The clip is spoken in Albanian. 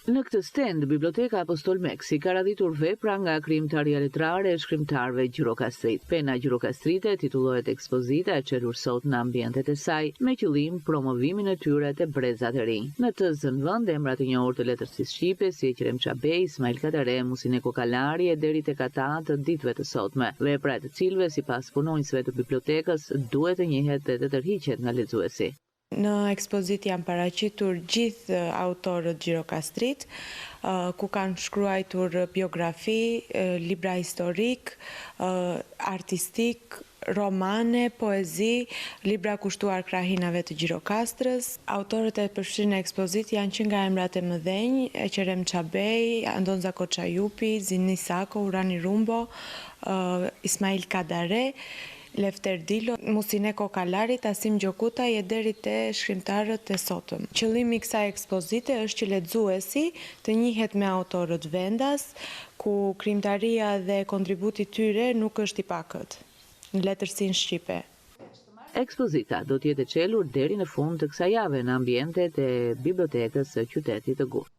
Në këtë stend, Biblioteka Apostol Meksi ka radhitur vepra nga krijimtaria letrare e shkrimtarëve gjirokastrit. Pena Gjirokastrite titullohet ekspozita e çelur sot në ambientet e saj me qëllim promovimin e tyre te brezat e rinj. Në të zënë vend emrat e njohur të letërsisë shqipe si Eqrem Çabej, Ismail Kadare, Musine Kokalari e deri tek ata të ditëve të sotme. Vepra e të cilëve sipas punonjësve të bibliotekës duhet të njihet dhe të tërhiqet nga lexuesi. Në ekspozitë janë paraqitur gjithë autorët gjirokastrit, ku kanë shkruar biografi, libra historik, artistik, romane, poezi, libra kushtuar krahinave të Gjirokastrës. Autorët e përfshirë në ekspozitë janë që nga emrat e mëdhenj, Eqrem Çabej, Andonza Koçajupi, Zini Sako, Urani Rumbo, Ismail Kadare, Lefter Dilo, Musine Kokalari, Tasim Gjokutaj e deri te shkrimtarët e sotëm. Qëllimi i kësaj ekspozite është që lexuesi të njihet me autorët vendas, ku krijimtaria dhe kontributi i tyre nuk është i pakët në letërsinë shqipe. Ekspozita do të jetë e çelur deri në fund të kësaj jave në ambientet e bibliotekës së qytetit të Gusht.